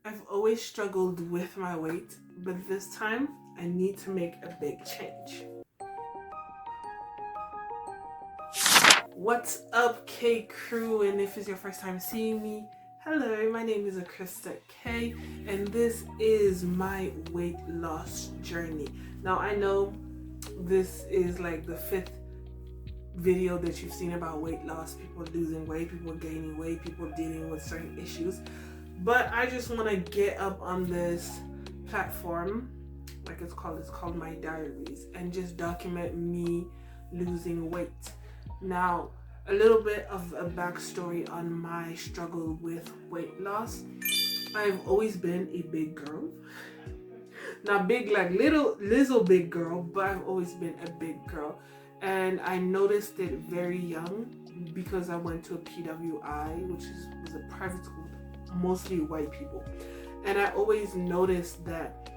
I've always struggled with my weight, but this time I need to make a big change. What's up, K crew? And if it's your first time seeing me, hello, my name is Akrista K, and this is my weight loss journey. Now, I know this is like the 5th video that you've seen about weight loss, people losing weight, people gaining weight, people dealing with certain issues. But I just want to get up on this platform, like it's called my diaries, and just document me losing weight. Now, a little bit of a backstory on my struggle with weight loss. I've always been a big girl. Not big like little big girl, but I've always been a big girl. And I noticed it very young because I went to a PWI, which was a private school, mostly white people. And I always noticed that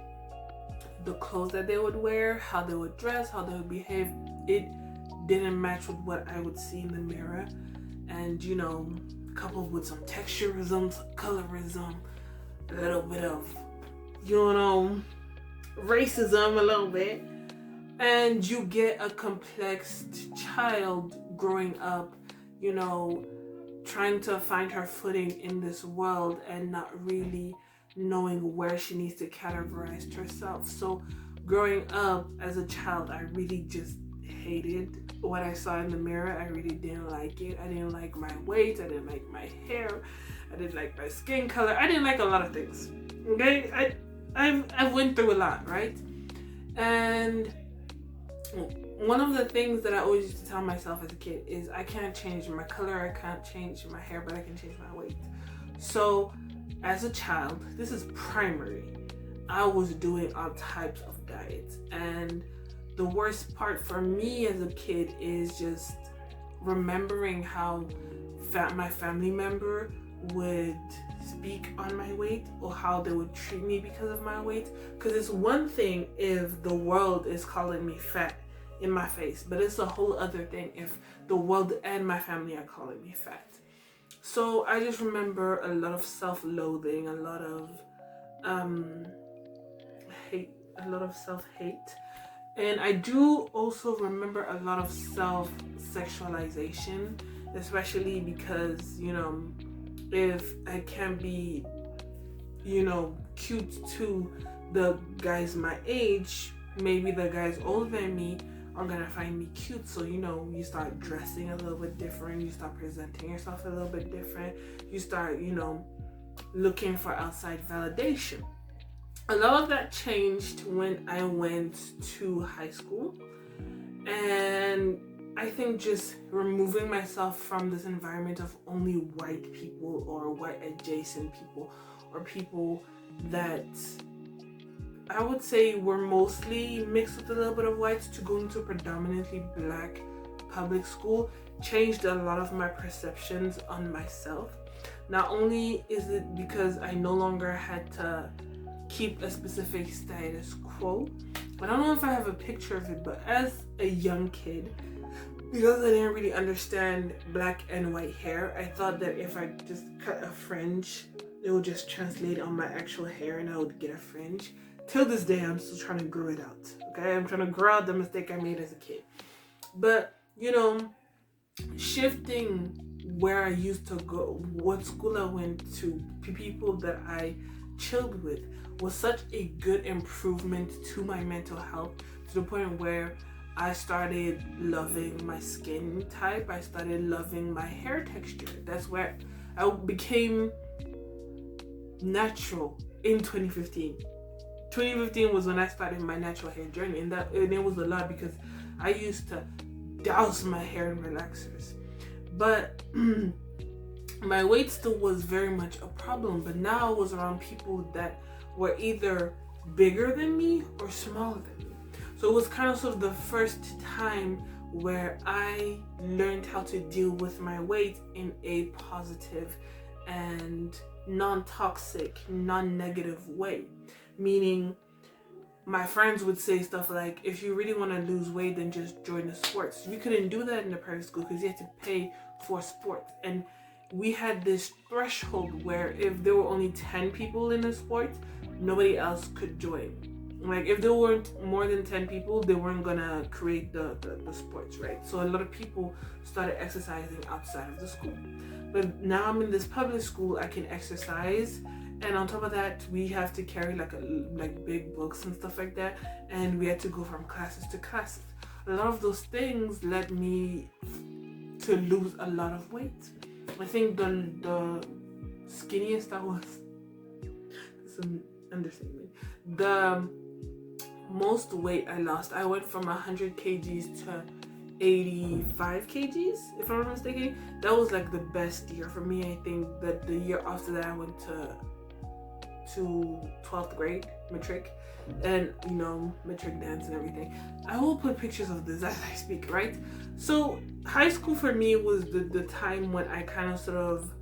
the clothes that they would wear, how they would dress, how they would behave, it didn't match with what I would see in the mirror. And coupled with some texturism, some colorism, a little bit of racism a little bit, and you get a complex child growing up, trying to find her footing in this world and not really knowing where she needs to categorize herself. So growing up as a child, I really just hated what I saw in the mirror. I really didn't like it. I didn't like my weight. I didn't like my hair. I didn't like my skin color. I didn't like a lot of things. Okay, I've went through a lot, right? And one of the things that I always used to tell myself as a kid is I can't change my color, I can't change my hair, but I can change my weight. So as a child, this is primary, I was doing all types of diets. And the worst part for me as a kid is just remembering how my family member would speak on my weight or how they would treat me because of my weight. Because it's one thing if the world is calling me fat in my face, but it's a whole other thing if the world and my family are calling me fat. So I just remember a lot of self-loathing, a lot of self-hate. And I do also remember a lot of self-sexualization, especially because, if I can't be, cute to the guys my age, maybe the guys older than me are gonna find me cute. So, you start dressing a little bit different, you start presenting yourself a little bit different, you start, looking for outside validation. A lot of that changed when I went to high school, and I think just removing myself from this environment of only white people or white adjacent people or people that I would say were mostly mixed with a little bit of whites to go into a predominantly black public school changed a lot of my perceptions on myself. Not only is it because I no longer had to keep a specific status quo, I don't know if I have a picture of it, but as a young kid, because I didn't really understand black and white hair, I thought that if I just cut a fringe, it would just translate on my actual hair and I would get a fringe. Till this day, I'm still trying to grow it out. Okay, I'm trying to grow out the mistake I made as a kid. But, shifting where I used to go, what school I went to, people that I chilled with, was such a good improvement to my mental health, to the point where I started loving my skin type. I started loving my hair texture. That's where I became natural in 2015. 2015 was when I started my natural hair journey, and it was a lot because I used to douse my hair in relaxers. But my weight still was very much a problem, but now I was around people that were either bigger than me or smaller than me. So it was kind of sort of the first time where I learned how to deal with my weight in a positive and non-toxic, non-negative way. Meaning, my friends would say stuff like, if you really want to lose weight, then just join the sports. You couldn't do that in the private school because you had to pay for sports. And we had this threshold where if there were only 10 people in a sport, nobody else could join. Like if there weren't more than 10 people, they weren't gonna create the sports, right? So a lot of people started exercising outside of the school. But now I'm in this public school, I can exercise, and on top of that, we have to carry like big books and stuff like that, and we had to go from classes to classes. A lot of those things led me to lose a lot of weight. I think the skinniest I was, it's an understatement, the most weight I lost, I went from 100 kgs to 85 kgs, if I'm not mistaken. That was like the best year for me. I think that the year after that I went to 12th grade matric, and matric dance and everything. I will put pictures of this as I speak, right? So high school for me was the time when I kind of sort of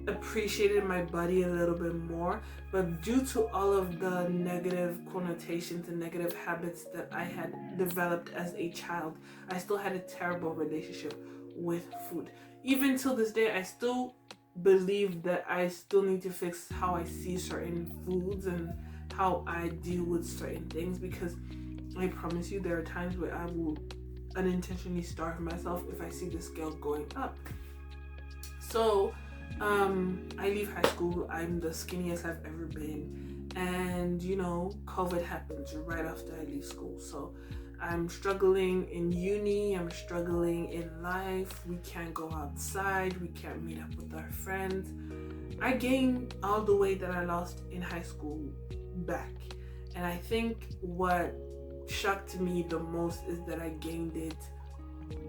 appreciated my body a little bit more, but due to all of the negative connotations and negative habits that I had developed as a child, I still had a terrible relationship with food. Even till this day, I still believe that I still need to fix how I see certain foods and how I deal with certain things, because I promise you there are times where I will unintentionally starve myself if I see the scale going up. So I leave high school, I'm the skinniest I've ever been, and COVID happens right after I leave school. So I'm struggling in uni, I'm struggling in life, we can't go outside, we can't meet up with our friends. I gained all the weight that I lost in high school back, and I think what shocked me the most is that I gained it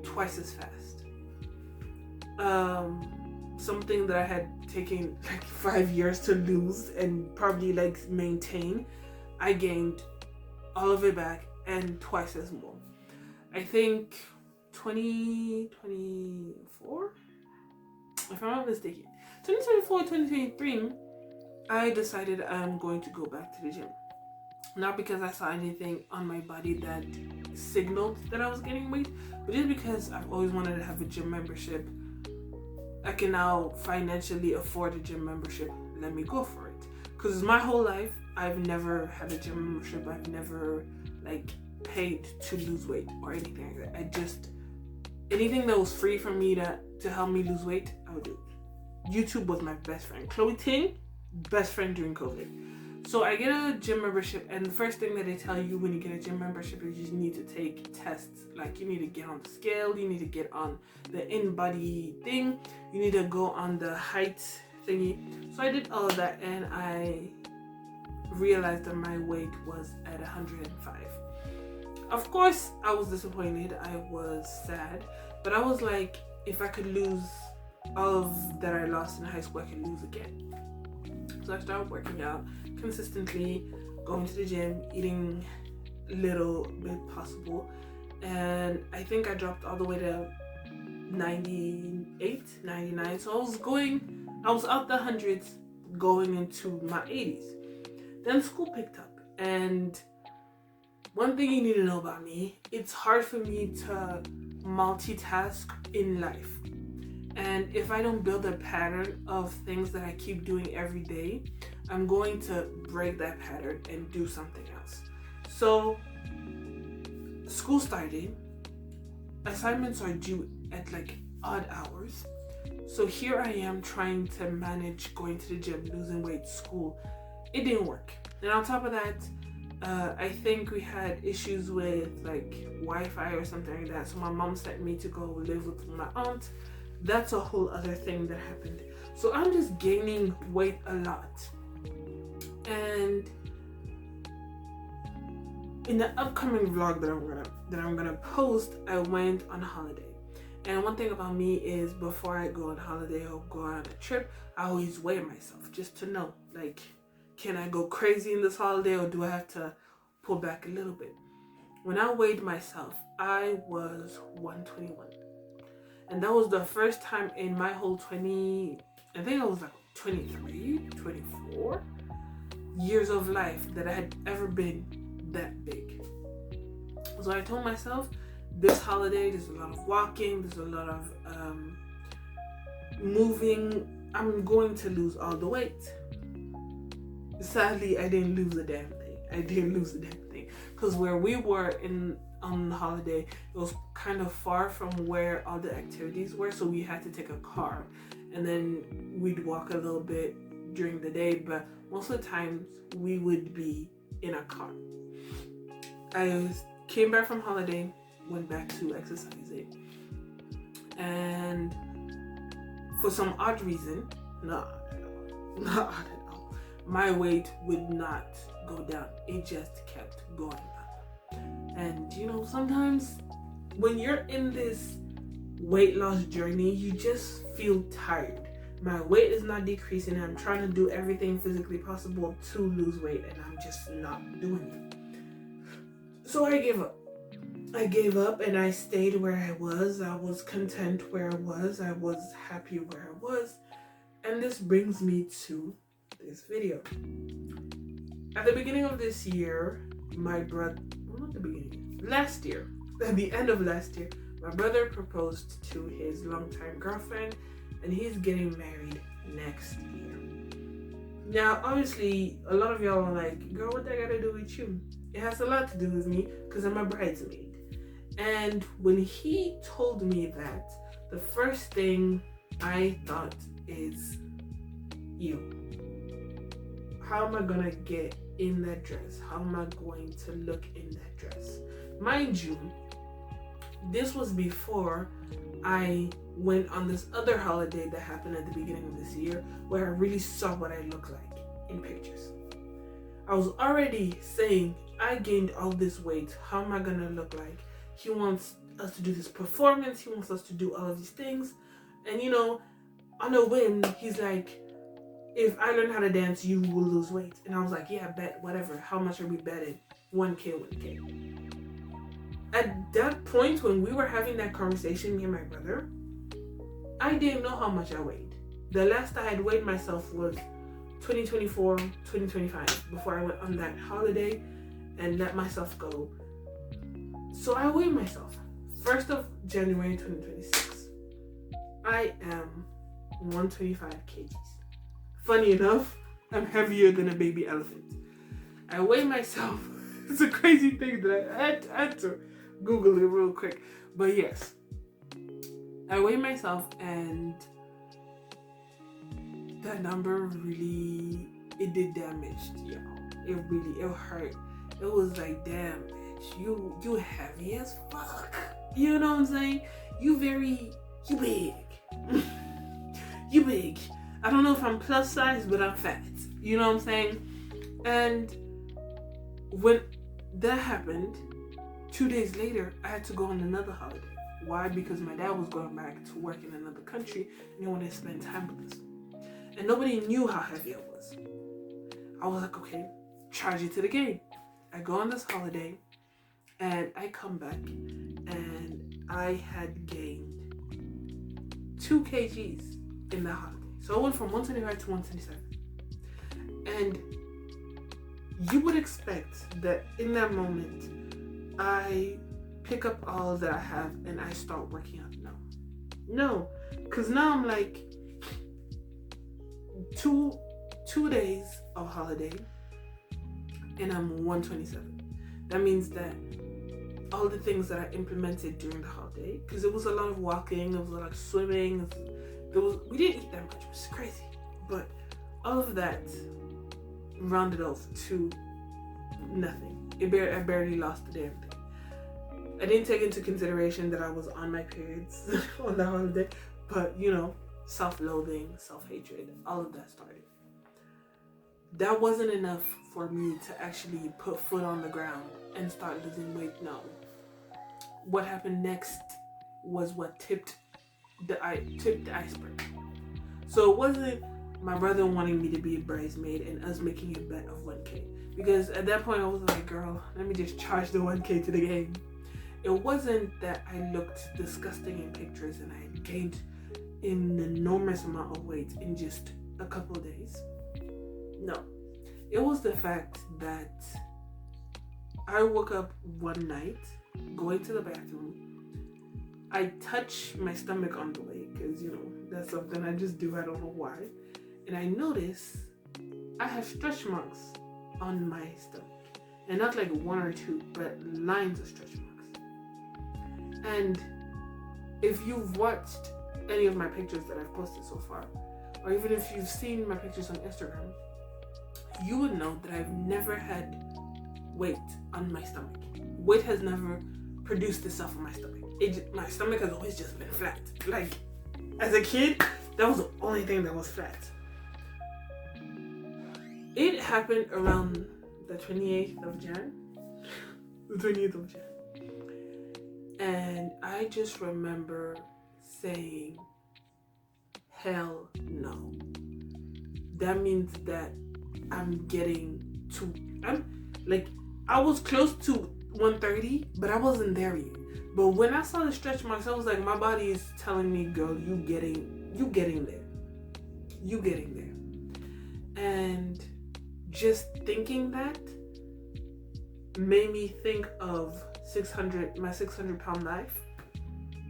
twice as fast. Something that I had taken like 5 years to lose and probably like maintain, I gained all of it back and twice as more. I think 2024, if I'm not mistaken, 2024, 2023, I decided I'm going to go back to the gym. Not because I saw anything on my body that signaled that I was gaining weight, but just because I've always wanted to have a gym membership. I can now financially afford a gym membership. Let me go for it. Because my whole life, I've never had a gym membership. I've never paid to lose weight or anything like that. Anything that was free for me to help me lose weight, I would do it. YouTube was my best friend. Chloe Ting, best friend during COVID. So I get a gym membership, and the first thing that they tell you when you get a gym membership is you need to take tests. Like you need to get on the scale, you need to get on the in-body thing, you need to go on the height thingy. So I did all of that, and I realized that my weight was at 105. Of course, I was disappointed, I was sad, but I was like, if I could lose all of that I lost in high school, I could lose again. So I started working out consistently, going to the gym, eating little bit possible, and I think I dropped all the way to 98, 99. So I was out the hundreds going into my 80s. Then school picked up, and one thing you need to know about me, it's hard for me to multitask in life. And if I don't build a pattern of things that I keep doing every day, I'm going to break that pattern and do something else. So school started, assignments are due at odd hours. So here I am trying to manage going to the gym, losing weight, school. It didn't work. And on top of that, I think we had issues with Wi-Fi or something like that. So my mom sent me to go live with my aunt. That's a whole other thing that happened. So I'm just gaining weight a lot. And in the upcoming vlog that I'm gonna post, I went on holiday. And one thing about me is before I go on holiday or go on a trip, I always weigh myself just to know, can I go crazy in this holiday or do I have to pull back a little bit? When I weighed myself, I was 121. And that was the first time in my whole 23, 24 years of life that I had ever been that big. So I told myself, this holiday, there's a lot of walking, there's a lot of I'm going to lose all the weight. Sadly, I didn't lose a damn thing. Because where we were on the holiday, it was kind of far from where all the activities were, so we had to take a car. And then we'd walk a little bit during the day, but most of the times we would be in a car. I came back from holiday, went back to exercising, and for some odd reason, not odd at all, my weight would not go down. It just kept going up. And sometimes when you're in this weight loss journey, you just feel tired. My weight is not decreasing, and I'm trying to do everything physically possible to lose weight, and I'm just not doing it. So I gave up and I stayed where I was. I was content where I was. I was happy where I was. And this brings me to this video. At the beginning of this year, last year, at the end of last year, my brother proposed to his longtime girlfriend, and he's getting married next year. Now, obviously, a lot of y'all are like, girl, what that got to do with you? It has a lot to do with me because I'm a bridesmaid. And when he told me that, the first thing I thought is, how am I going to get in that dress? How am I going to look in that dress? Mind you, this was before I went on this other holiday that happened at the beginning of this year, where I really saw what I look like in pictures. I was already saying, I gained all this weight. How am I going to look like? He wants us to do this performance. He wants us to do all of these things. And on a whim, he's like, if I learn how to dance, you will lose weight. And I was like, yeah, bet, whatever. How much are we betting? 1K. At that point, when we were having that conversation, me and my brother, I didn't know how much I weighed. The last I had weighed myself was 2024, 2025, before I went on that holiday and let myself go. So I weighed myself. 1st of January 2026. I am 125 kgs. Funny enough, I'm heavier than a baby elephant. I weigh myself. It's a crazy thing that I had to Google it real quick. But yes, I weigh myself, and that number really, it did damage, It hurt. It was like, damn, bitch, you heavy as fuck. You know what I'm saying? You big. You big. I don't know if I'm plus size, but I'm fat. You know what I'm saying? And when that happened, 2 days later, I had to go on another holiday. Why? Because my dad was going back to work in another country, and he wanted to spend time with us. And nobody knew how heavy I was. I was like, okay, charge it to the game. I go on this holiday, and I come back, and I had gained 2 kgs in that holiday. So I went from 125 to 127. And you would expect that in that moment, I pick up all that I have and I start working out. No, because now I'm like two days of holiday and I'm 127. That means that all the things that I implemented during the holiday, because it was a lot of walking, it was a lot of swimming, we didn't eat that much, it was crazy, but all of that rounded off to nothing. I barely lost a damn thing. I didn't take into consideration that I was on my periods on that holiday, but self-loathing, self-hatred, all of that started. That wasn't enough for me to actually put foot on the ground and start losing weight. No. What happened next was what tipped the iceberg. So it wasn't my brother wanting me to be a bridesmaid and us making a bet of 1K. Because at that point I was like, girl, let me just charge the 1K to the game. It wasn't that I looked disgusting in pictures and I had gained an enormous amount of weight in just a couple of days. No. It was the fact that I woke up one night going to the bathroom. I touched my stomach on the way because, That's something I just do. I don't know why. And I notice I have stretch marks on my stomach. And not like one or two, but lines of stretch marks. And if you've watched any of my pictures that I've posted so far, or even if you've seen my pictures on Instagram, you would know that I've never had weight on my stomach. Weight has never produced itself on my stomach. My stomach has always just been flat. Like, as a kid, that was the only thing that was flat. It happened around the 28th of Jan. The 28th of Jan. And I just remember saying, hell no. That means that I was close to 130, but I wasn't there yet. But when I saw the stretch marks, I was like, my body is telling me, girl, you getting there. And just thinking that made me think of my 600-pound life.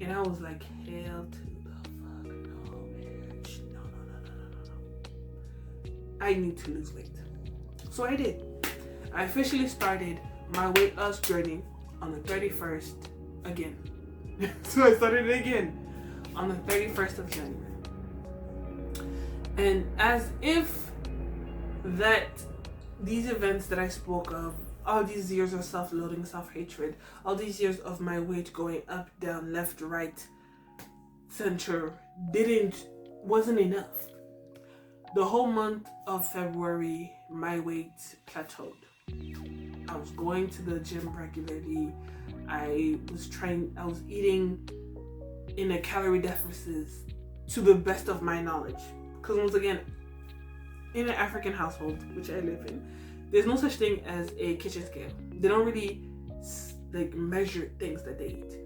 And I was like, hell to the fuck no, bitch. No. I need to lose weight. So I did. I officially started my weight loss journey on the 31st again. So I started it again on the 31st of January. And as if that these events that I spoke of, all these years of self-loathing, self-hatred, all these years of my weight going up, down, left, right, center, wasn't enough. The whole month of February, my weight plateaued. I was going to the gym regularly. I was eating in a calorie deficit to the best of my knowledge. Because once again, in an African household, which I live in, there's no such thing as a kitchen scale. They don't really measure things that they eat.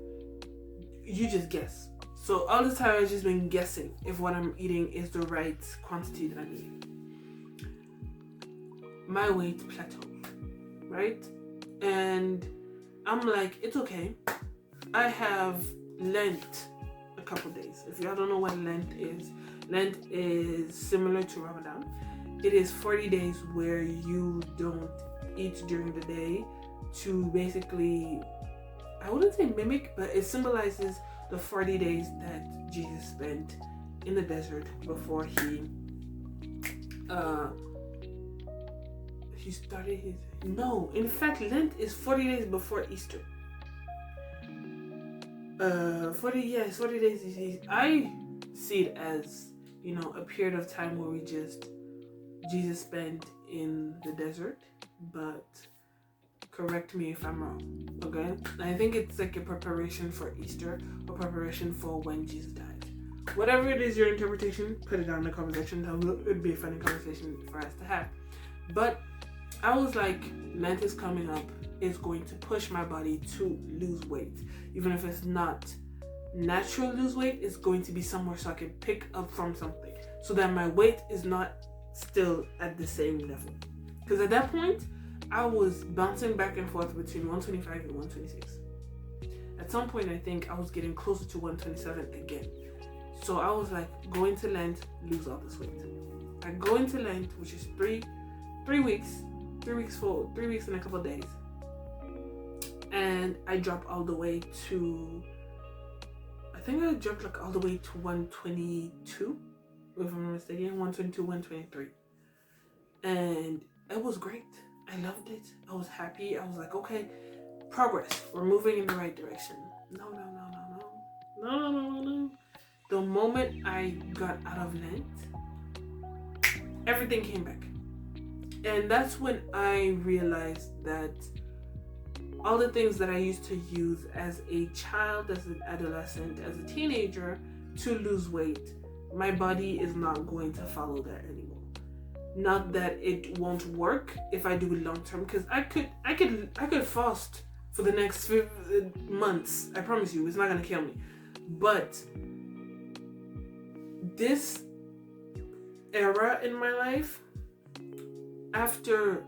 You just guess. So all the time I've just been guessing if what I'm eating is the right quantity that I'm eating. My weight plateaued, right? And I'm like, it's okay. I have Lent a couple days. If y'all don't know what Lent is similar to Ramadan. It is 40 days where you don't eat during the day to basically, I wouldn't say mimic, but it symbolizes the 40 days that Jesus spent in the desert before he started his... No, in fact, Lent is 40 days before Easter. 40 days. I see it as, a period of time where Jesus spent in the desert, but correct me if I'm wrong, okay? I think it's like a preparation for Easter, or preparation for when Jesus died. Whatever it is your interpretation, put it down in the comment section. It would be a funny conversation for us to have. But I was like, Lent is coming up. It's going to push my body to lose weight. Even if it's not natural lose weight, it's going to be somewhere so I can pick up from something. So that my weight is not still at the same level. Because at that point, I was bouncing back and forth between 125 and 126. At some point, I think I was getting closer to 127 again. So I was like, go into Lent, lose all this weight. I go into Lent, which is three weeks and a couple of days. And I drop all the way to, I think I dropped all the way to 122. If I'm not mistaken, 122, 123. And it was great. I loved it. I was happy. I was like, okay, progress. We're moving in the right direction. No. The moment I got out of Lent, everything came back. And that's when I realized that all the things that I used to use as a child, as an adolescent, as a teenager to lose weight, my body is not going to follow that anymore. Not that it won't work if I do it long term, because I could fast for the next few months. I promise you, it's not gonna kill me. But this era in my life, after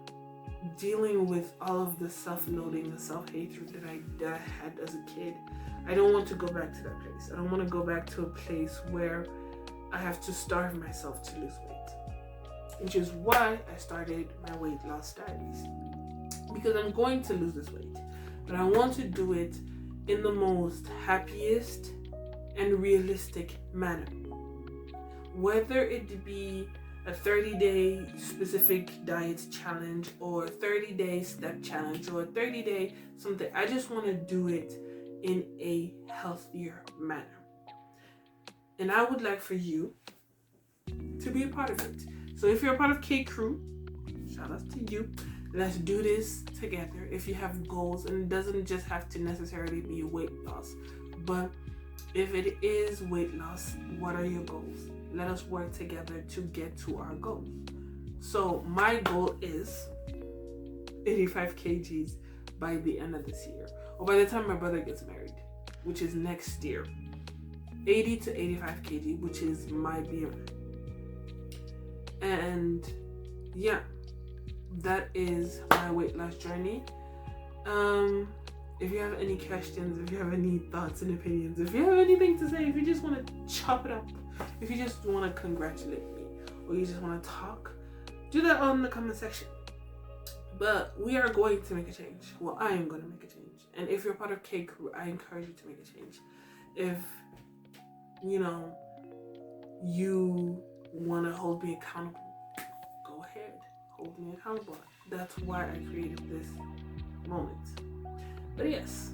dealing with all of the self-loathing and self-hatred that I had as a kid, I don't want to go back to that place. I don't want to go back to a place where I have to starve myself to lose weight, which is why I started my Weight Loss Diaries. Because I'm going to lose this weight, but I want to do it in the most happiest and realistic manner. Whether it be a 30-day specific diet challenge or a 30-day step challenge or a 30-day something, I just want to do it in a healthier manner. And I would like for you to be a part of it. So if you're a part of K Crew, shout out to you. Let's do this together. If you have goals, and it doesn't just have to necessarily be weight loss, but if it is weight loss, what are your goals? Let us work together to get to our goals. So my goal is 85 kgs by the end of this year, or by the time my brother gets married, which is next year. 80 to 85 kg, which is my BMI. And yeah, that is my weight loss journey. If you have any questions, if you have any thoughts and opinions, if you have anything to say, if you just want to chop it up, if you just want to congratulate me, or you just want to talk, do that on the comment section. But we are going to make a change. Well, I am going to make a change. And if you're part of K Crew, I encourage you to make a change. If, you want to hold me accountable, go ahead. Hold me accountable. That's why I created this moment. But yes,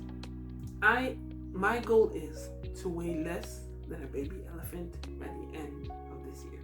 my goal is to weigh less than a baby elephant by the end of this year.